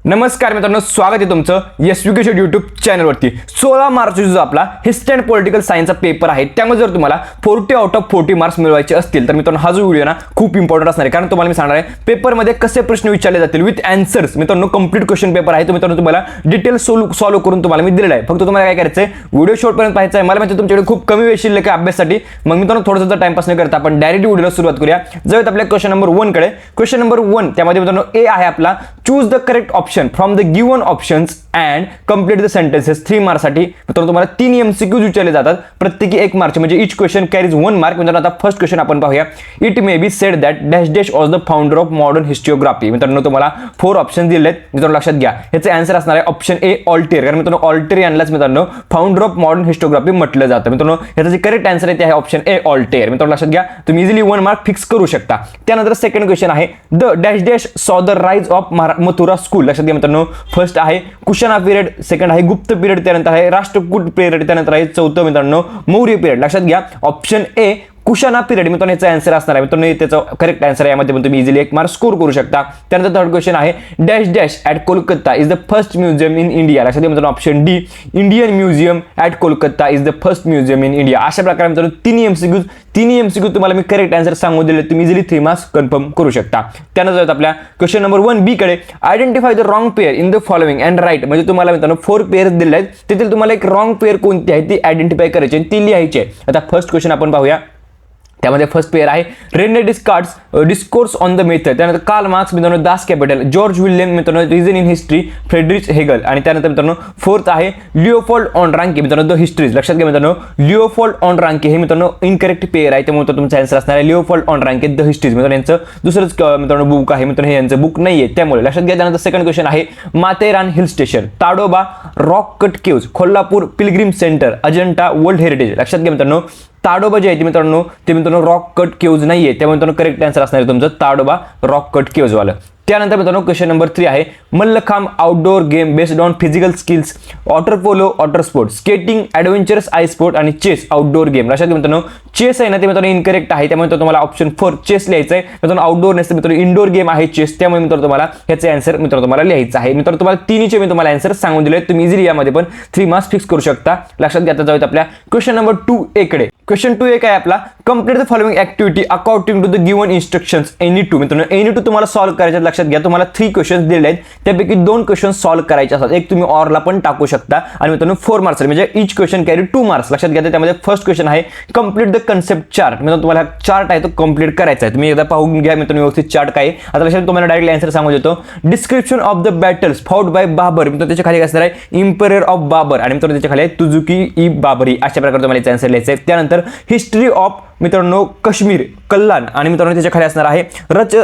नमस्कार मित्रांनो, स्वागत आहे तुमचं एसवीकेशन यूट्यूब चॅनलवरती। 16 मार्च जो आपला हिस्ट्री अँड पॉलिटिकल सायन्सचा पेपर आहे, त्यामध्ये जर तुम्हाला 40 आउट ऑफ 40 मार्क्स मिळवायचे असतील तर मित्रांनो हा जो व्हिडिओ ना खूप इम्पॉर्टंट असणार आहे, कारण तुम्हाला मी सांगणार आहे पेपरमध्ये कसे प्रश्न विचारले जातील विथ आन्सर्स। मित्रांनो कंप्लीट क्वेश्चन पेपर आहे, तो मित्रांनो तुम्हाला डिटेल सॉल्व करून तुम्हाला मी दिलेला आहे। फक्त तुम्हाला काय करायचं आहे, व्हिडिओ शेवटपर्यंत पाहायचा आहे। मला माहिती तुमच्याकडे खूप कमी वेळ शिल्लक आहे अभ्यासासाठी, मग मित्रांनो थोडंसं टाइमपास न करता आपण डायरेक्ट व्हिडिओला सुरुवात करूया। जाऊयात आपल्या क्वेश्चन नंबर 1 कडे। क्वेश्चन नंबर 1 त्यामध्ये मित्रांनो ए आहे आपला, choose the correct option from the given options and complete the sentences. 3 मार्क्ससाठी मित्रांनो तुम्हाला 3 एमसीक्यूज विचारले जातात, प्रत्येकी 1 मार्क, म्हणजे ईच क्वेश्चन कॅरीज 1 मार्क। मित्रांनो आता फर्स्ट क्वेश्चन आपण पाहूया। It may be said that dash dash was the founder of modern historiography. मित्रांनो तुम्हाला 4 ऑप्शन दिलेले आहेत, मित्रांनो लक्षात घ्या। ह्याचे आन्सर असणार आहे ऑप्शन ए ऑल्टेर, कारण मित्रांनो ऑल्टेर यांनाच मित्रांनो फाउंडर ऑफ मॉडर्न हिस्टोग्राफी म्हटलं जातं। मित्रांनो ह्याचं जे करेक्ट आन्सर आहे ते आहे ऑप्शन ए ऑल्टेर। मित्रांनो लक्षात घ्या, तुम्ही इझिली 1 मार्क फिक्स करू शकता। त्यानंतर सेकंड क्वेश्चन आहे, द डॅश डॅश सॉ the rise of Mathura school. लक्षात घ्या मित्रांनो, फर्स्ट आहे कुशाणा पिरियड, सेकंड आहे गुप्त पिरियड, त्यानंतर आहे राष्ट्रकूट पिरियड, त्यानंतर आहे चौथं मित्रांनो मौर्य पिरियड। लक्षात घ्या ऑप्शन ए कुशाणा पिरियड मित्रांनो याचा आन्सर असणार आहे। मित्रांनो त्याचा करेक्ट आन्सर आहे, यामध्ये पण तुम्ही इझिली 1 मार्क स्कोर करू शकता। त्यानंतर थर्ड क्वेश्चन आहे, dash dash at Kolkata is the first museum in India. लक्षात घ्या मित्रांनो option D Indian museum at Kolkata is the first museum in India. अशा प्रकारे मित्रांनो तिन्ही एमसीक्यू तुम्हाला मी करेक्ट आन्सर सांगू दिले, तुम्ही इझिली 3 मार्क्स कन्फर्म करू शकता। त्यानंतर आपल्या क्वेश्चन नंबर 1 बी कडे, identify the wrong pair in the following and write. म्हणजे तुम्हाला मित्रांनो 4 पेअर्स दिले आहेत, तेथील तुम्हाला एक रॉंग पेअर कोणती आहे ती आयडेंटिफाय करायची आणि ती लिहायची आहे। आता फर्स्ट क्वेश्चन आपण पाहूया। त्यामध्ये फर्स्ट पेअर आहे Rene discourse on the method, त्यानंतर कार्ल मार्क्स मित्रांनो दास कॅपिटल, जॉर्ज विल्यम मित्रांनो reason in history, Friedrich Hegel, आणि त्यानंतर मित्रांनो फोर्थ आहे लिओपोल्ड ऑन रांके मित्रांनो द हिस्ट्रीज। लक्षात घ्या मित्रांनो लिओपोल्ड ऑन रांके हे मित्रांनो इनकरेक्ट पेअर आहे, त्यामुळे तो तुमचा आन्सर असणार आहे लिओपोल्ड ऑन रांके द हिस्ट्रीज। मित्रांनो यांचं दुसरंच मित्रांनो बुक आहे, मित्रांनो हे यांचं बुक नाहीये, त्यामुळे लक्षात घ्या। त्यानंतर सेकंड क्वेश्चन आहे Matheran hill station, Tadoba rock cut caves, Kolhapur Pilgrim centre, Ajanta world heritage. लक्षात घ्या मित्रांनो ताडोबा जे आहे ते मित्रांनो रॉक कट केव्ज नाहीये, त्यामुळे मित्रांनो करेक्ट आन्सर असणार आहे तुमचं ताडोबा रॉक कट केव्ज वाला। त्यानंतर मित्रांनो क्वेश्चन नंबर 3 आहे mallakhamb outdoor game based on physical skills, water polo water sport, skating adventurous I sport आणि चेस आउटडोर गेम। लक्षात घ्या मित्रांनो चेस आहे ना ते मित्रांनो इनकरेक्ट आहे, त्यामुळे तुम्हाला ऑप्शन 4 चेस लिहायचं आहे। मित्रांनो आउटडोर नसते मित्रांनो इंडोर गेम आहे चेस, त्यामुळे मित्रांनो तुम्हाला ह्याचे आन्सर मित्रांनो तुम्हाला लिहायचं आहे। मित्रांनो तुम्हाला तिन्हीचे मी तुम्हाला आन्सर सांगून दिले, तुम्ही इझिली यामध्ये पण 3 मार्क्स फिक्स करू शकता। लक्षात घ्या। आता जाऊयात आपल्या क्वेश्चन नंबर 2 ए कडे। क्वेश्चन 2 एक आहे आपला, complete the following activity according to the given instructions any two. मित्रांनो एनी टू तुम्हाला सॉल्व्ह करायचे। लक्षात घ्या तुम्हाला 3 क्वेश्चन दिलेले आहेत, त्यापैकी 2 क्वेश्चन सॉल्व्ह करायचे असतात, एक तुम्ही ऑरला पण टाकू शकता, आणि मित्रांनो 4 मार्क्स म्हणजे ईच क्वेश्चन कॅरी 2 मार्क्स। लक्षात घ्या। त्यामध्ये फर्स्ट क्वेश्चन आहे कंप्लीट द कन्सेप्ट चार्ट। मित्रांनो तुम्हाला चार्ट आहे तो कंप्लीट करायचा आहे, तुम्ही एकदा पाहून घ्या मित्रांनो व्यवस्थित चार्ट काय आहे। आता लक्षात तुम्हाला डायरेक्टली आन्सर सांगू देतो, description of the battles fought by Babar. मित्रांनो त्याच्या खाली असणार आहे इम्पेरर ऑफ बाबर, आणि मित्रांनो त्याच्या खाली आहे तुझुकी ई बाबरी। अशा प्रकारे तुम्हाला याचा आन्सर लिहायचा आहे। त्यानंतर हिस्ट्री ऑफ मित्रांनो काश्मीर कल्याण, आणि मित्रांनो त्याच्या खाली असणार आहे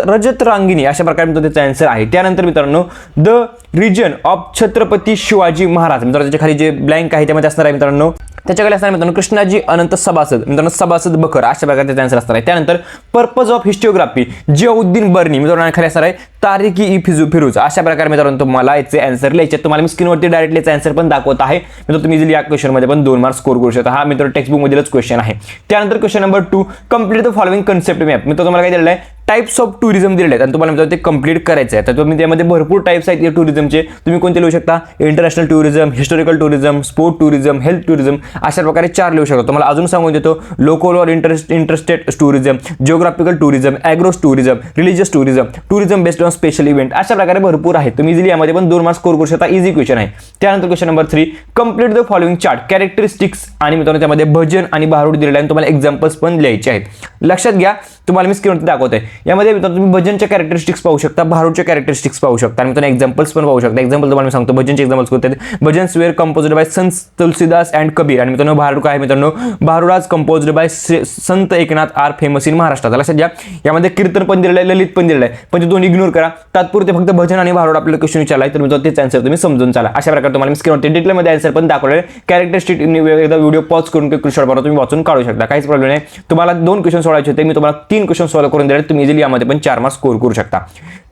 रजत रांगिनी। अशा प्रकारे मित्रांनो त्याचा आन्सर आहे। त्यानंतर मित्रांनो the region of Chhatrapati Shivaji Maharaj, मित्रांनो त्याच्या खाली जे ब्लँक आहे त्यामध्ये असणार आहे मित्रांनो त्याच्याकडे असणार मित्रांनो कृष्णाजी अनंत सभासद, मित्रांनो सभासद बखर। अशा प्रकारे त्याचा आन्सर असणार आहे। त्यानंतर purpose of historiography Ziauddin Barani, मित्रांनो खाली असणार आहे तारिकी ई फिरोज। अशा प्रकारे मित्रांनो तुम्हाला याचे आन्सर लिहायचे। तुम्हाला मी स्क्रीनवरती डायरेक्टली याचा आन्सर पण दाखवत आहे, मित्रांनो तुम्ही इझिली या क्वेश्चन मध्ये पण 2 मार्क्स स्कोर करू शकता। हा मित्रांनो टेक्स्ट बुक मधीलच क्वेश्चन आहे। त्यानंतर question number 2 complete the following concept map. मित्रांनो तुम्हाला काय दिलेलं आहे टाइप्स ऑफ टुरिझम दिलेले आहेत, आणि तुम्हाला मित्रांनो ते कंप्लीट करायचं आहे। तर तुम्ही त्यामध्ये भरपूर टाइप्स आहेत या टुरिझमचे, तुम्ही कोणते लिहू शकता international tourism, historical tourism, sport tourism, health tourism, अशा प्रकारे 4 लिहू शकतो। तुम्हाला अजून सांगून देतो लोकल और interstate tourism, geographical tourism, agro tourism, religious tourism, tourism based on special event, अशा प्रकारे भरपूर आहे। तुम्ही इझिली यामध्ये पण 2 मार्क्स स्कोर करू शकता, इझी क्वेश्चन आहे। त्यानंतर question number 3 complete the following chart characteristics, आणि मित्रांनो त्यामध्ये भजन आणि भारूड दिलेले आहे, तुम्हाला एक्झाम्पल्स पण लिहायचे आहेत। लक्षात घ्या तुम्हाला मी स्क्रीनवरती दाखवतोय, यामध्ये मित्रांनो तुम्ही भजनच्या कॅरेक्टरिस्टिक्स पाहू शकता, भारूडच्या कॅरेक्टरिस्टिक्स पाहू शकता, आणि मित्रांनो एक्झाम्पल्स पण पाहू शकता। एक्झाम्पल तुम्हाला मी सांगतो भजनचे एक्झाम्पल्स कोणते आहेत, bhajans wear composed by Sant Tulsidas and Kabir, आणि मित्रांनो भारूड काय मित्रांनो भारूडाज composed by Sant Eknath are famous in Maharashtra. लक्षात घ्या यामध्ये कीर्तन पण दिलेलं आहे, ललित पण दिलेलं आहे, पण ते दोन इग्नोर करा, तात्पुरते फक्त भजन आणि भारूड आपल्याला क्वेश्चन विचारला आहे, तर मित्रांनो तेच आन्सर तुम्ही समजून चाला। अशा प्रकारे तुम्हाला मी स्क्रीनवरती डिटेलमध्ये आन्सर पण दाखवले। कॅरेक्टरिस्टिक एकदा व्हिडिओ पॉज करून क्वेश्चन तुम्ही वाचून काढू शकता, काहीच प्रॉब्लेम नाही। तुम्हाला 2 क्वेश्चन सोडवायचे होते, मी तुम्हाला 3 क्वेश्चन सॉल्व्ह करून दिले, तुम्ही इझिली यामध्ये पण 4 मार्क्स स्कोर करू शकता।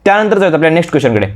त्यानंतर जाऊया आपल्या नेक्स्ट क्वेश्चनकडे।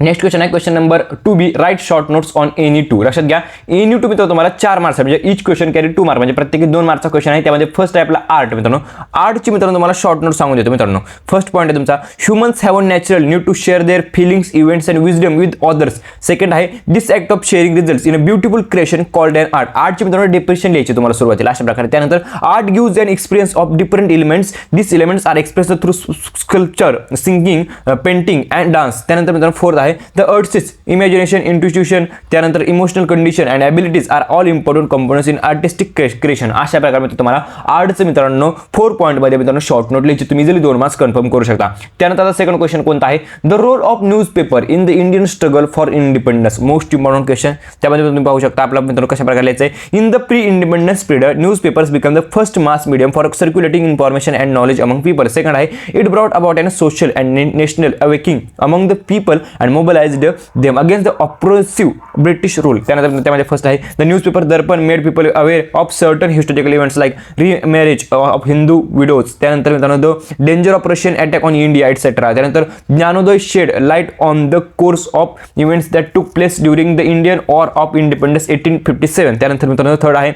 नेक्स्ट क्वेश्चन आहे question number 2B, write short notes on any two. लक्षात घ्या एनी टू मित्रांनो तुम्हाला 4 मार्क्स म्हणजे इच क्वेश्चन कॅरी 2 मार्क म्हणजे प्रत्येकी 2 मार्कचा क्वेश्चन आहे. त्यामध्ये फर्स्ट आहे आपला आर्ट मित्रांनो. आर्टची मित्रांनो तुम्हाला शॉर्ट नोट सांगून देतो मित्रांनो. फर्स्ट पॉईंट आहे तुमचा humans have a natural need to share their feelings events and wisdom with others. Second आहे this act of sharing results in a beautiful creation called an art. आर्टची मित्रांनो definition लिहायची तुम्हाला सुरुवातीला अशा प्रकारे. त्यानंतर art gives an experience of different elements. This elements are expressed through sculpture, singing, painting and dance. त्यानंतर मित्रांनो फोर्थ आहे द अर्ट्स इमॅजिनेशन, इंट्युशन, त्यानंतर emotional condition and abilities are all important components in artistic creation. अशा प्रकारे तुम्हाला आर्टचं मित्रांनो 4 पॉईंटमध्ये मित्रांनो शॉर्ट नोट लिहायची. तुम्ही इझिली 2 मार्क्स कन्फर्म करू शकता. त्यानंतर आता सेकंड क्वेश्चन कोणता आहे the role of newspaper in the Indian struggle for independence. Most important question. त्यामध्ये तुम्ही पाहू शकता आपला मित्रांनो कशा प्रकारे लिहायचं आहे. In the pre independence period newspapers become the first mass medium for circulating information and knowledge among people. Second आहे it brought about an social and national awakening among the people and mobilised them against the oppressive British rule. त्यानंतर त्यामध्ये first आहे the newspaper Darpan made people aware of certain historical events like remarriage of Hindu widows. त्यानंतर मित्रांनो the danger of Russian attack on India etcetera. त्यानंतर Dnyanodaya shed light on the course of events that took place during the Indian war of independence 1857. त्यानंतर मित्रांनो third आहे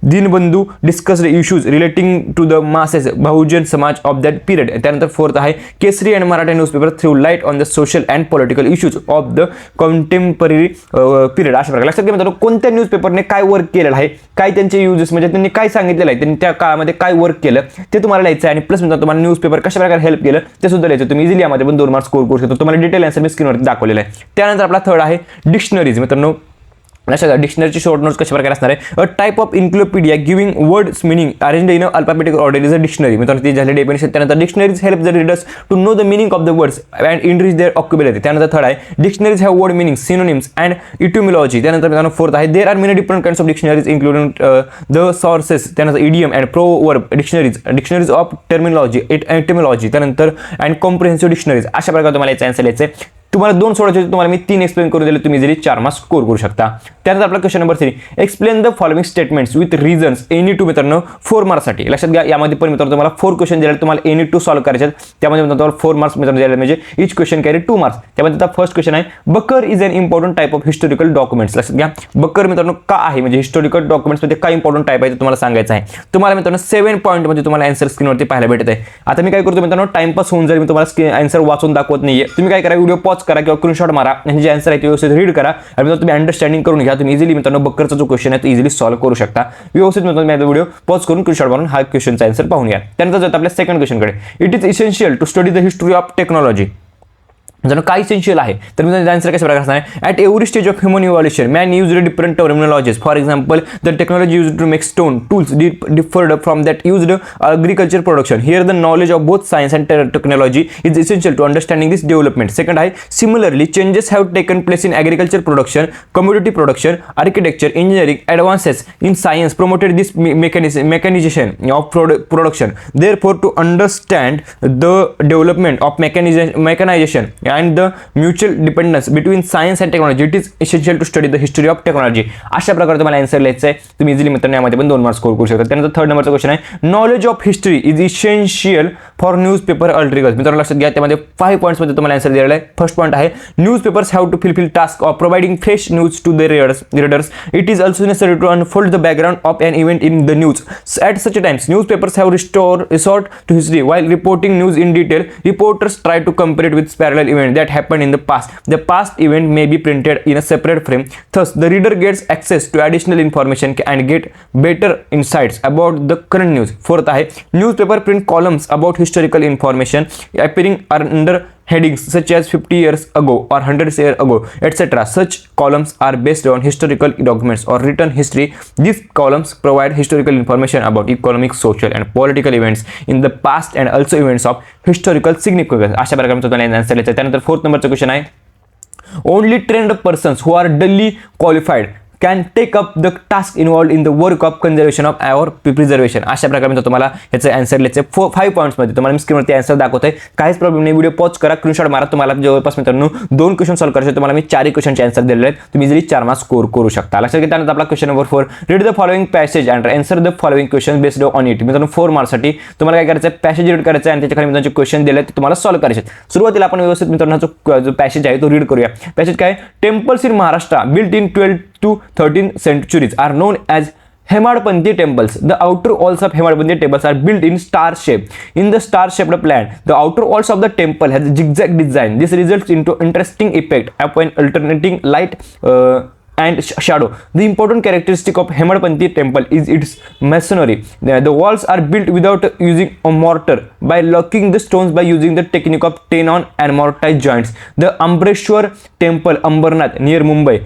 Deenbandhu discussed issues relating to the masses bahujan samaj of that period. त्यानंतर fourth आहे Kesari and Marathi newspaper threw light on the social and political issues of the contemporary period. अशा प्रकारे लक्षात घ्या मित्रांनो कोणत्या न्यूजपेपरने काय वर्क केलेलं आहे, काय त्यांचे युजेस म्हणजे त्यांनी काय सांगितलेलं आहे, त्यांनी त्या काळामध्ये काय वर्क केलं ते तुम्हाला लिहायचं आहे. आणि प्लस मित्रांनो तुम्हाला न्यूजपेपर कशा प्रकारे हेल्प केलं ते सुद्धा लिहायचं. तुम्ही इझिली यामध्ये पण 2 मार्क्स स्कोर करू शकतो. तुम्हाला डिटेल आन्सर मी स्क्रीनवरती दाखवलेलं आहे. त्यानंतर आपला थर्ड आहे डिक्शनरीज. मित्रांनो लक्षात घ्या डिक्शनरीची शॉर्ट नोट्स कशा प्रकारे असणार आहे. A type of encyclopedia giving words meaning arrange in alphabetic order is a dictionary. मित्रांनो ती झाली डेफिनेशन. त्यानंतर dictionaries help the readers to know the meaning of the words and enrich their vocabulary. त्यानंतर third आहे dictionaries have word meaning synonyms and etymology. त्यानंतर मित्रांनो fourth आहे there are many different kinds of dictionaries including the sources. त्यानंतर idiom and proverb dictionaries of terminology etymology. त्यानंतर and comprehensive dictionaries. अशा प्रकारे तुम्हाला याचा आन्सर लिहायचं आहे. तुम्हाला 2 सोडायचे तुम्हाला मी 3 एक्सप्लेन करून दिले. तुम्ही इझिली 4 मार्क्स स्कोर करू शकता. त्यानंतर आपला question number 3 explain the following statements with reasons any two. मित्रांनो 4 मार्क्ससाठी लक्षात घ्या यामध्ये पण मित्रांनो तुम्हाला 4 क्वेश्चन दिले. तुम्हाला एनी टू सॉल्व्ह करायचे आहेत. त्यामध्ये मित्रांनो तुम्हाला 4 मार्क्स मित्रांनो दिले म्हणजे इच क्वेश्चन कॅरी 2 मार्क्स. त्यामध्ये आता फर्स्ट क्वेश्चन आहे bakhar is an important type of historical documents. लक्षात घ्या बकर मित्रांनो का आहे म्हणजे हिस्टॉरिकल डॉक्युमेंट्समध्ये काय इम्पॉर्टंट टाइप आहे ते तुम्हाला सांगायचं आहे. तुम्हाला मित्रांनो 7 पॉईंटमध्ये तुम्हाला आन्सर स्क्रीनवरती पाहायला भेटत आहे. आता मी काय करतो मित्रांनो टाइमपास होऊन जाईल. मी तुम्हाला आन्सर वाचून दाखवत नाहीये. तुम्ही काय करा व्हिडिओ पॉज करा किंवा स्क्रीनशॉट मारा आणि जे आन्सर आहे ते व्यवस्थित रीड करा आणि तुम्ही अंडरस्टँडिंग करून घ्या. तुम्ही इझिली मित्रांनो बक्करचा जो क्वेश्चन आहे तो इझिली सॉल्व्ह करू शकता. व्यवस्थित मित्रांनो व्हिडिओ पॉज करून स्क्रीनशॉट मारून हा क्वेश्चनचा आन्सर पाहून घ्या. त्यानंतर जातो आपल्या सेकंड क्वेश्चनकडे. It is essential to study the history of technology. जर काय इसेन्शियल आहे तर मी आन्सर कशा प्रकारे असणार आहे. At every stage of human evolution man used different terminologies. For example the technology used to make stone tools differed from that used agriculture production. Here the knowledge of both science and technology is essential to understanding this development. Second आहे similarly changes have taken place in agriculture production community production architecture engineering advances in science promoted this mechanization of production. Therefore to understand the development of mechanization and the mutual dependence between science and technology it is essential to study the history of technology. अशा प्रकारे तुम्हाला answer लिहायचं आहे. तुम्ही easily मित्रांनो यामध्ये पण 2 marks score करू शकता. त्यानंतर थर्ड नंबरचा क्वेश्चन आहे knowledge of history is essential for newspaper articles. मित्रांनो लक्षात घ्या त्यामध्ये 5 पॉईंट्समध्ये तुम्हाला आन्सर दिलेला आहे. फर्स्ट पॉईंट आहे newspapers have to fulfil task of providing fresh news to the readers. It is also necessary to unfold the background of an event in the news. At such times newspapers have resort to history while reporting news in detail. Reporters try to compare it with parallel events that happened in the past. The past event may be printed in a separate frame. Thus, the reader gets access to additional information and get better insights about the current news. Fourth आहे newspaper print columns about historical information appearing under headings such as 50 years ago or 100 years ago, etc. Such columns are based on historical documents or written history. These columns provide historical information about economic, social, and political events in the past and also events of historical significance. अशा प्रकारे तुम्हाला answer द्यायचा आहे. त्यानंतर 4th नंबरचा question आहे only trained persons who are duly qualified can take up the task involved in the work of conservation of or preservation. अशा प्रकारे मी तुम्हाला याचं आन्सर लिहायचे 5 पॉईंट्समध्ये तुम्हाला मी स्क्रीनवरती आन्सर दाखवतोय. काहीच प्रॉब्लेम नाही, व्हिडिओ पॉज करा, स्क्रीनशॉट मारा. तुम्हाला जवळपास मित्रांनो 2 क्वेश्चन सॉल्व्ह करायचे, तुम्हाला मी 4 क्वेश्चनचे आन्सर दिलेले आहेत. तुम्ही इझिली 4 मार्क्स स्कोर करू शकता. लक्षात घ्या. त्यानंतर आपला question number 4, read the following passage and answer the following question based on it. मित्रांनो 4 मार्क्ससाठी तुम्हाला काय करायचं आहे, पॅसेज रीड करायचं आहे आणि त्याच्या खाली मित्रांनो क्वेश्चन दिले ते तुम्हाला सॉल्व्ह करायचे. सुरुवातीला आपण व्यवस्थित मित्रांनो जो पॅसेज आहे तो रीड करूया. पॅसेज काय, temples in Maharashtra built in 12 to 13 centuries are known as Hemadpanthi temples. The outer walls of Hemadpanthi temples are built in star shape. In the star-shaped plan, the outer walls of the temple has a zigzag design. This results into interesting effect upon alternating light and shadow. The important characteristic of Hemadpanthi temple is its masonry. The walls are built without using a mortar by locking the stones by using the technique of tenon and mortise joints. The Ambreshwar temple, Ambarnath near Mumbai,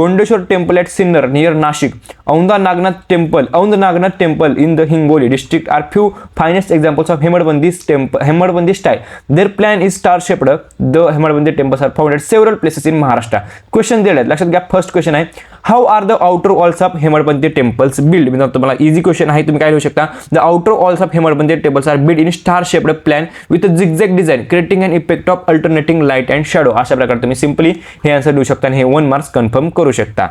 Gondeshwar temple at Sinnar near Nashik, Aunda Nagnath temple in the Hingoli district are few finest examples of Hemadpanthi style. Their plan is star-shaped. The Hemadpanthi temples are found at several places in Maharashtra. Question दिले आहेत, लक्षात घ्या. First question आहे, how are the outer walls of Hemadpanthi temples build. म्हणजे तुम्हाला easy question आहे, तुम्ही काय लिहू शकता, the outer walls of Hemadpanthi temples are build in star shaped plan with a zigzag design creating an effect of alternating light and shadow. अशा प्रकारे तुम्ही सिंपली हे आन्सर देऊ शकता आणि हे 1 मार्क्स कन्फर्म करू शकता.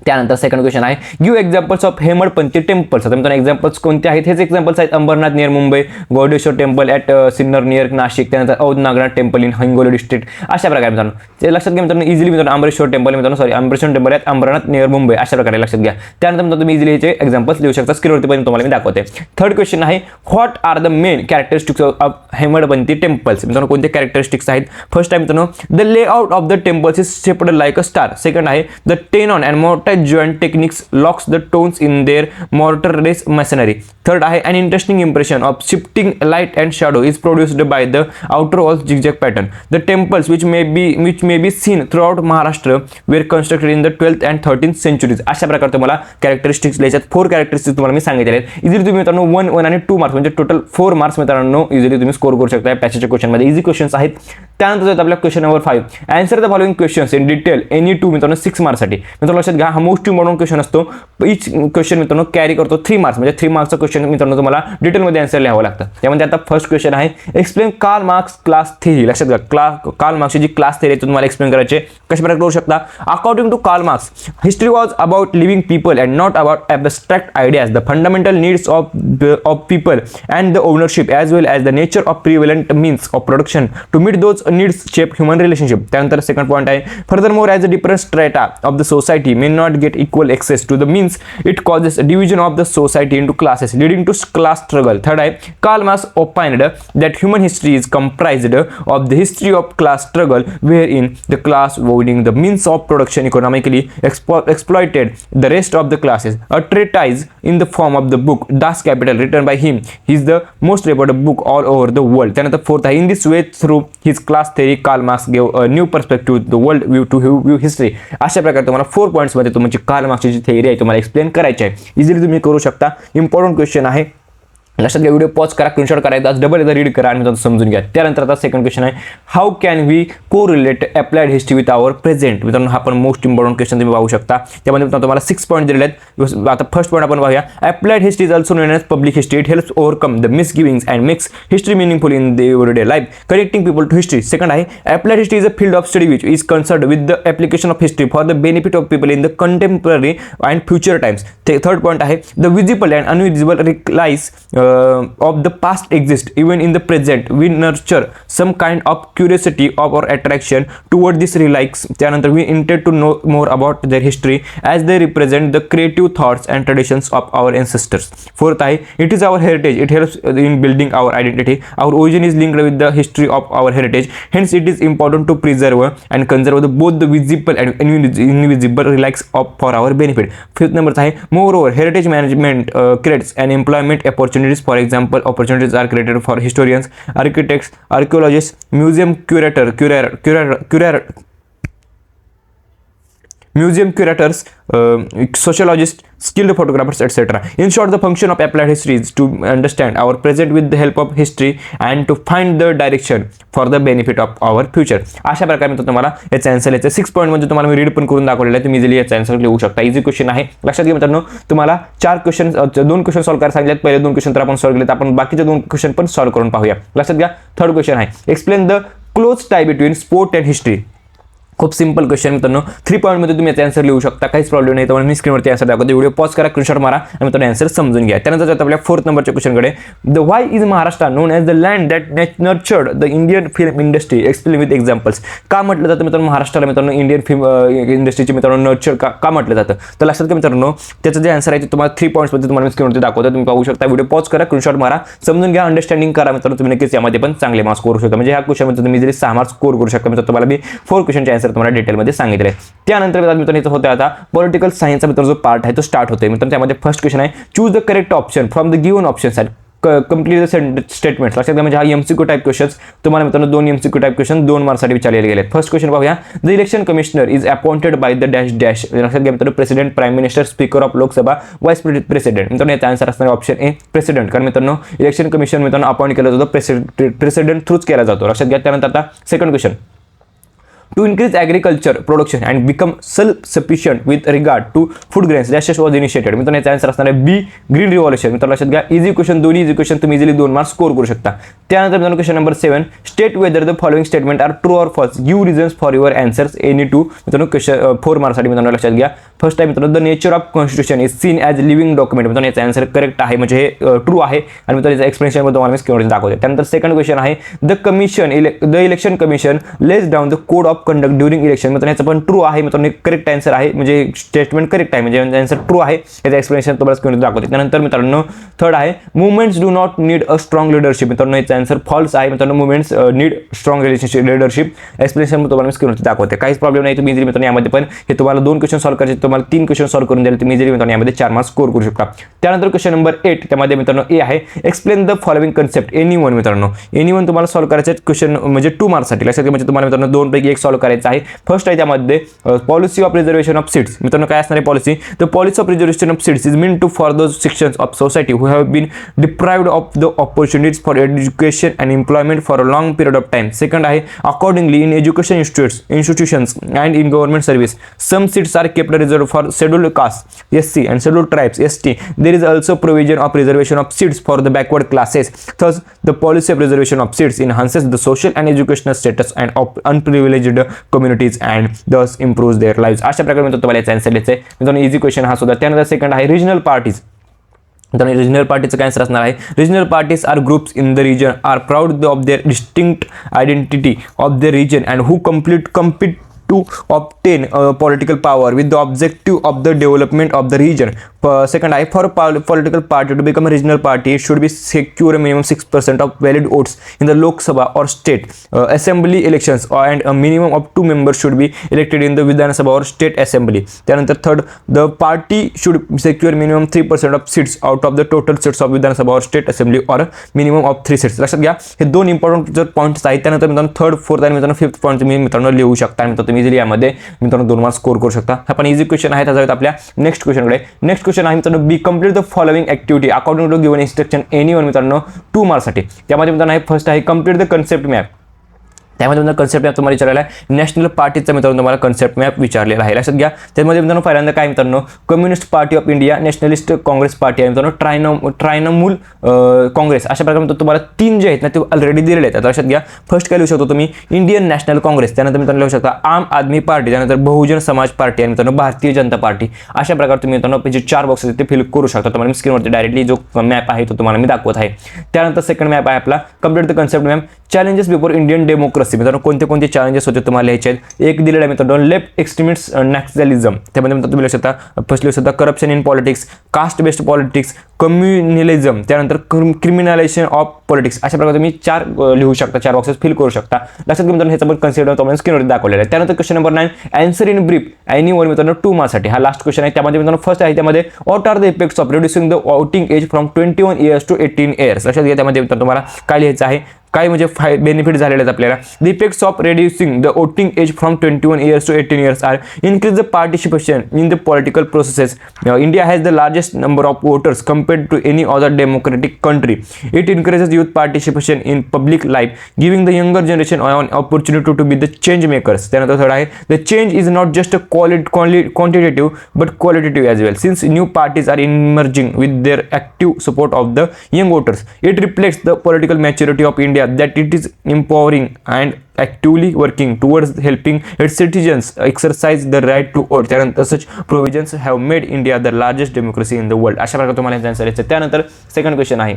त्यानंतर सेकंड क्वेश्चन आहे, give examples of Hemadpanthi temples. आता मित्रांनो एक्झाम्पल्स कोणते आहेत, हेच एक्झाम्पल्स आहेत. Ambarnath near Mumbai, Godeshwar temple at Sinnar near Nashik, त्यानंतर Aundha Nagnath temple in Hingoli district. अशा प्रकारे मित्रांनो ते लक्षात घ्या. मित्रांनो इझिली मित्रांनो Amareshwar temple at Ambarnath near Mumbai. अशा प्रकारे लक्षात घ्या. त्यानंतर मित्रांनो तुम्ही इझिली याचे एक्झाम्पल्स लिहू शकता. स्क्रीनवरती पण तुम्हाला मी दाखवते. थर्ड क्वेश्चन आहे, what are the main characteristics of Hemadpanthi temples. मित्रांनो कोणते कॅरेक्टरिस्टिक्स आहेत. फर्स्ट आहे मित्रांनो, the layout of the temples is shaped like a star. Second आहे, the tenon and mortise joint techniques locks the tones in their mortar-less masonry. Third आहे, an interesting impression of shifting light and shadow is produced by the outer walls zigzag pattern. The temples which may be seen throughout Maharashtra were constructed in the 12th and 13th centuries. अशा प्रकारे तुम्हाला characteristics लिहायच्यात. 4 characteristics तुम्हाला मी सांगितले आहेत. Easily तुम्ही मित्रांनो 1 आणि 2 marks म्हणजे टोटल 4 मार्क्स मित्रांनो इझिली तुम्ही स्कोर करू शकता. पॅसेजच्या क्वेश्चनमध्ये इझी क्वेश्चन्स आहेत. त्यानंतर आपल्या question number 5, answer the following questions in detail any 2. मित्रांनो 6 मार्क्ससाठी. मित्रांनो लक्षात घ्या, हा मोस्ट इम्पॉर्टंट क्वेश्चन असतो. इच क्वेश्चन मित्रांनो कॅरी करतो 3 मार्क्स, म्हणजे 3 मार्क्सचा क्वेश्चन मित्रांनो तुम्हाला डिटेलमध्ये आन्सर लिहावं लागतं. त्यामध्ये आता फर्स्ट क्वेश्चन आहे, explain Karl Marx class theory. लक्षात घ्या, कार्ल मार्क्सची जी क्लास थेरी आहे तुम्हाला एक्सप्लेन करायचे. कशा प्रकारे करू शकता. According to Karl Marx, history was about living people and not about abstract ideas. The fundamental needs of people and the ownership as well as the nature of prevalent means of production to meet those needs shape human relationship. त्यानंतर second point आहे, further more as a different strata of the society may not get equal access to the means it causes a division of the society into classes leading to class struggle. Third आहे, Karl Marx opined that human history is comprised of the history of class struggle wherein the class owning the means of production economically exploited the rest of the classes. A treatise in the form of the book Das Kapital written by him is the most reported book all over the world. त्यानंतर fourth आहे, in this way through his class theory Karl Marx gave a new perspective to the world view to view history. अशा प्रकारे तुम्हाला 4 points मध्ये तुमची Carl मार्क्सची जी theory आहे तुम्हाला एक्सप्लेन करायची आहे. इझिली तुम्ही करू शकता. इम्पॉर्टंट क्वेश्चन आहे. लक्षात घ्या, व्हिडिओ पॉज करा, स्क्रीनशॉट करायचा, डबल एकदा रीड करा आणि मित्रांनो समजून घ्या. त्यानंतर आता सेकंड क्वेश्चन आहे, how can we correlate applied history with our present. मित्रांनो हा पण मोस्ट इम्पॉर्टंट क्वेश्चन तुम्ही पाहू शकता. त्यामध्ये मित्रांनो तुम्हाला 6 पॉईंट दिलेले आहेत. आता फर्स्ट पॉईंट आपण पाहूया. Applied history is also known as public history. It helps overcome the misgivings and makes history meaningful in the everyday life connecting people to history. Second आहे, applied history is a field of study which is concerned with the application of history for the benefit of people in the contemporary and future times. Third point आहे, the visible and invisible relics of the past exist even in the present. We nurture some kind of curiosity of or attraction toward these relics. त्यानंतर we intend to know more about their history as they represent the creative thoughts and traditions of our ancestors. Fourth आहे, it is our heritage. It helps in building our identity. Our origin is linked with the history of our heritage. Hence it is important to preserve and conserve both the visible and invisible relics for our benefit. Fifth number आहे, moreover heritage management creates an employment opportunities. For example, opportunities are created for historians, architects, archaeologists, museum museum curators, sociologists, skilled photographers, etc. In short, the function of applied history is to understand our present with the help of history and to find the direction for the benefit of our future. अशा प्रकारे मी तुम्हाला याचा answer याचं 6 point म्हणजे तुम्हाला me read पण करून दाखवलेलं आहे. तुम्ही इझिली याचा आन्सर लिहू शकता. इझी क्वेश्चन आहे. लक्षात घ्या मित्रांनो, तुम्हाला 2 क्वेश्चन सॉल्व्ह करायला सांगितलेत. पहिले 2 क्वेश्चन तर आपण सॉल्व्ह केलेत. आपण बाकीचे 2 क्वेश्चन पण सॉल्व्ह करून पाहूया. लक्षात घ्या. थर्ड क्वेश्चन आहे, explain the close tie between sport and history. खूप सिंपल क्वेश्चन मित्रांनो. 3 पॉईंटमध्ये तुम्ही याचा आन्सर लिहू शकता. काहीच प्रॉब्लेम नाही. तुम्हाला मी स्क्रीनवरती आन्सर दाखवतो. व्हिडिओ पॉज करा, स्क्रीनशॉट मारा आणि मित्रांनो आन्सर समजून घ्या. त्यानंतर जातो आपल्या 4th नंबरच्या क्वेश्चनकडे. The why is Maharashtra known as the land that nurtured the Indian film industry, explain with examples. का म्हटलं जातं मित्रांनो महाराष्ट्राला मित्रांनो इंडियन फिल्म इंडस्ट्रीची मित्रांनो नर्चर का म्हटलं जातं? तर लक्षात घ्या मित्रांनो, त्याचं जे आन्सर आहे ते तुम्हाला 3 पॉईंट्समध्ये तुम्हाला मी स्क्रीनवरती दाखवतो. तुम्ही पाहू शकता. व्हिडिओ पॉज करा, स्क्रीनशॉट मारा, समजून घ्या, अंडरस्टँडिंग करा मित्रांनो. तुम्ही नक्कीच यामध्ये पण चांगले मार्क्स करू शकता. म्हणजे ह्या क्वेश्चनमध्ये तुम्ही इझिली 6 मार्क्स स्कोर करू शकता. मित्रांनो तुम्हाला मी 4 क्वेश्चनचे आन्सर तुम्हाला डिटेलमध्ये सांगितले. त्यानंतर मित्रांनो होतं आता पॉलिटिकल सायन्सचा मित्रांनो जो पार्ट आहे तो स्टार्ट होतोय. मित्रांनो त्यामध्ये फर्स्ट क्वेश्चन आहे, choose the correct option from the given options and complete the statements. लक्षात घ्या, म्हणजे हा MCQ टाईप क्वेश्चन्स तुम्हाला मित्रांनो 2 MCQ टाईप क्वेश्चन 2 मार्क्ससाठी विचारले गेले. फर्स्ट क्वेश्चन पाहूया. The election commissioner is appointed by the dash dash. लक्षात घ्या मित्रांनो, president, prime minister, speaker of Lok Sabha, vice president. मित्रांनो याचा आन्सर असणार ऑप्शन ए, प्रेसिडेंट. कारण मित्रांनो इलेक्शन कमिशन मित्रांनो अपॉइंट केला जातो प्रेसिडेंट थ्रूच केला जातो. लक्षात घ्या. त्यानंतर आता second question, to increase agriculture production and become self-sufficient with regard to food grains dash was initiated. मित्रांनो याचा आन्सर असणार आहे बी, ग्रीन रिव्हॉल्युशन. मित्रांनो लक्षात घ्या. इझी क्वेश्चन, दोन्ही इझी क्वेश्चन तुम्ही इझिली 2 मार्क्स स्कोर करू शकता. त्यानंतर मित्रांनो question number 7, state whether the following statement are true or false, give reasons for your answers any two. मित्रांनो क्वेश्चन 4 मार्क्ससाठी मित्रांनो लक्षात घ्या. फर्स्ट आहे मित्रांनो, the nature of constitution is seen as living document. मित्रांनो याचा आन्सर करेक्ट आहे, म्हणजे हे ट्रू आहे आणि मित्रांनो याचा एक्सप्लेनेशन तुम्हाला मी स्क्रीनवर दाखवतो. त्यानंतर सेकंड क्वेश्न आहे, the election commission less down the code of conduct during election. मित्रांनो याचं पण ट्रू आहे. मित्रांनो करेक्ट आन्सर आहे, म्हणजे स्टेटमेंट करेक्ट आहे, म्हणजे आन्सर ट्रू आहे. याचं एक्सप्लेनेशन तुम्हाला स्क्रीनवर दाखवते. त्यानंतर मित्रांनो थर्ड आहे, movements do not need a strong leadership. मित्रांनो याचं आन्सर फॉल्स आहे. मित्रांनो movements need strong leadership. Explanation तुम्हाला मी स्क्रीनवरती दाखवते. काहीच प्रॉब्लेम नाही. तुम्ही इझिली मित्रांनो यामध्ये पण हे तुम्हाला 2 क्वेश्चन सॉल्व्ह करायचे, तुम्हाला 3 क्वेश्चन सॉल्व्ह करून द्याल. तुम्ही इझिली मित्रांनो यामध्ये 4 मार्क्स स्कोर करू शकता. त्यानंतर क्वेश्चन नंबर 8, त्यामध्ये मित्रांनो ए आहे, explain the following concept anyone. मित्रांनो एनीवन तुम्हाला सॉल्व्ह करायचे क्वेश्चन म्हणजे 2 मार्क्ससाठी. लक्षात घ्या, म्हणजे तुम्हाला मित्रांनो 2 पैकी 1 सॉल्व्ह करायचं आहे. फर्स्ट आहे त्यामध्ये policy of reservation of seats. मित्रांनो काय असणार आहे policy? The policy of reservation of seats is mean to for those sections of society who have been deprived of the opportunities for education and employment for a long period of time. Second आहे, accordingly in education institutions and in government service some seats are kept reserve for scheduled caste SC and scheduled tribes ST. There is also provision of reservation of seats for the backward classes. Thus, the policy of reservation of seats enhances the social and educational status and of unprivileged communities and thus improves their lives. अशा प्रकारे मी तुम्हाला याचा answer द्यायचा आहे. मित्रांनो easy question हा सुद्धा. त्यानंतर सेकंड आहे रिजनल पार्टीज. मित्रांनो रिजनल पार्टीचं काय आन्सर असणार आहे, regional parties or groups in the region are proud of their distinct identity of the region and who compete to obtain political power with the objective of the development of the region. Second आहे, for a political party to become a regional party it should be secure a minimum 6% of valid votes in the Lok Sabha or state assembly elections and a minimum of 2 members should be elected in the Vidhan Sabha or state assembly. त्यानंतर third, the party should secure minimum 3% of seats out of the total seats of Vidhan Sabha or state assembly or minimum of 3 seats. लक्षात घ्या, हे 2 important जर points आहेत. त्यानंतर मित्रांनो third, fourth आणि मित्रांनो 5th पॉईंट तुम्ही मित्रांनो लिहू शकता. मित्रांनो तुम्ही इझिली यामध्ये मित्रांनो 2 मार्क्स स्कोर करू शकता. हा पण इझी क्वेश्चन आहे. त्याच्यात आपल्या नेक्स्ट क्वेश्चनकडे. नेक्स्ट क्वेश्चन आहे मित्रांनो, be complete the following activity according to given instruction anyone. मित्रांनो 2 मार्क्ससाठी. त्यामध्ये मित्रांनो फर्स्ट आहे कंप्लीट द कन्सेप्ट मॅप. त्यामध्ये मित्रांनो कन्सेप्ट मॅप तुम्हाला विचारलेला आहे. नॅशनल पार्टीचा मित्रांनो तुम्हाला कन्सेप्ट मॅप विचारलेला आहे. लक्षात घ्या. त्यामध्ये मित्रांनो पहिल्यांदा काय मित्रांनो, communist party of India, nationalist Congress party आहे मित्रांनो, ट्रायनमूल काँग्रेस. अशा प्रकारे तुम्हाला 3 जे आहेत ना ते ऑलरेडी दिलेले आहेत. लक्षात घ्या. फर्स्ट काय लिहू शकतो तुम्ही, इंडियन नॅशनल काँग्रेस. त्यानंतर मित्रांनो लिहू शकता आम आदमी पार्टी, त्यानंतर बहुजन समाज पार्टी आणि मित्रांनो भारतीय जनता पार्टी. अशा प्रकारे तुम्ही मित्रांनो जे 4 बॉक्सेस आहेत ते फिल करू शकता. तुम्हाला मी स्क्रीनवरती डायरेक्टली जो मॅप आहे तो तुम्हाला मी दाखवत आहे. त्यानंतर सेकंड मॅप आहे आपला complete the concept map challenges before Indian democracy. मित्रांनो कोणते चॅलेंजेस होते तुम्हाला लिहायचे आहेत. एक दिलेला आहे मित्रांनो लेफ्ट एक्स्ट्रीमिस्ट नॅक्झलिझम. त्यामध्ये मित्रांनो तुम्ही लिहू शकता फर्स्ट लिहू शकता corruption in politics, caste based politics, communalism, त्यानंतर क्रिमिनलायझेशन ऑफ पॉलिटिक्स. अशा प्रकारे तुम्ही 4 लिहू शकता, 4 बॉक्सेस फिल करू शकता. लक्षात घ्या मित्रांनो ह्याचा पण कन्सिडर तुम्हाला स्क्रीनवर दाखवलेला आहे. त्यानंतर question number 9 answer in brief anyone. मित्रांनो 2 मार्क्ससाठी. हा लास्ट क्वेश्चन आहे. त्यामध्ये मित्रांनो फर्स्ट आहे त्यामध्ये what are the effects of reducing the voting age from 21 years to 18 years. लक्षात घ्या. त्यामध्ये मित्रांनो तुम्हाला काय लिहायचं आहे, काय म्हणजे बेनिफिट झालेले आहेत आपल्याला. The effects of reducing the voting age from 21 years to 18 years are increase the participation in the political processes. India has the largest number of voters compared to any other democratic country. It encourages youth participation in public life, giving the younger generation an opportunity to be the change makers. त्यानंतर third आहे, the change is not just a quantitative but qualitative as well, since new parties are emerging with their active support of the young voters. It reflects the political maturity of India, that it is empowering and actively working towards helping its citizens exercise the right to vote. त्यानंतर such provisions have made India the largest democracy in the world. अशा प्रकारे तुम्हाला answer यायचं. त्यानंतर second question आहे,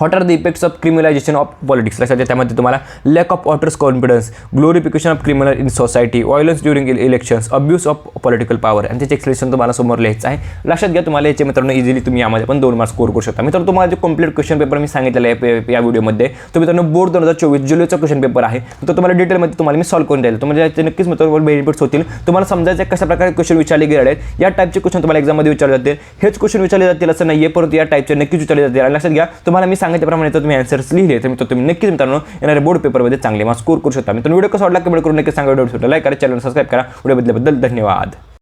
what are the effects of criminalization of politics. लक्षात घ्या, त्यामध्ये तुम्हाला lack of voters confidence, glorification of criminal in society, violence during elections, abuse of political power आणि त्याचे एक्सप्लेनेशन तुम्हाला समोर लिहायचं आहे. लक्षात घ्या, तुम्हाला याचे मित्रांनो इझिली तुम्ही यामध्ये पण 2 मार्क्स स्कोर करू शकता. मित्रांनो तुम्हाला जे कम्प्लीट क्वेश्चन पेपर मी सांगितलेलं आहे या व्हिडिओमध्ये, तो मित्रांनो बोर्ड 2024 जुलैचा क्वेश्चन पेपर आहे. तर तुम्हाला डिटेलमध्ये तुम्हाला मी सॉल्व्ह करून द्यायला, तुम्हाला याचे नक्कीच मित्रांनो बेनिफिट्स होतील. तुम्हाला समजायचं कशा प्रकारे क्वेश्चन विचारले गेले आहेत. या टाईपचे क्वेश्चन तुम्हाला एक्झाममध्ये विचारले जातील. हेच क्वेश्चन विचारले जातील असं नाही आहे, परंतु या टाईपचे नक्कीच विचारले जातील. आणि लक्षात घ्या, तुम्हाला मी सांगितल्याप्रमाणे तुम्ही आन्सर्स लिहिले तर तुम्ही नक्कीच मित्रांनो येणाऱ्या बोर्ड पेपरमध्ये चांगले मार्क्स स्कोर करू शकता. मित्रांनो व्हिडिओ कसा वाटला कमेंट करून नक्की सांगा. व्हिडिओ लाईक करा, चॅनल सबस्क्राईब करा. व्हिडिओ बद्दल धन्यवाद.